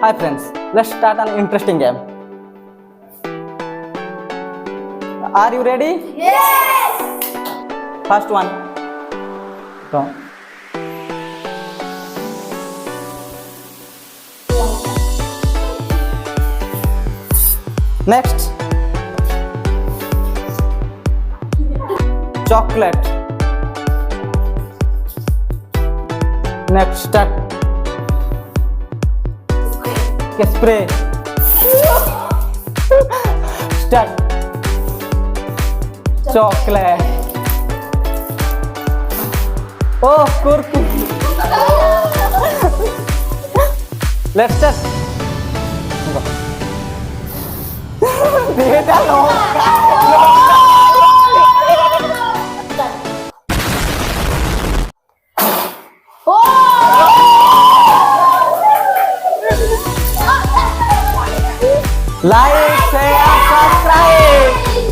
Hi friends, let's start an interesting game. Are you ready? Yes! First one. Go. Next. Chocolate. Next, start. Okay, spray. Start. Chocolate. Oh, kurkuri. Let's start. Beda loh. Like, share, subscribe.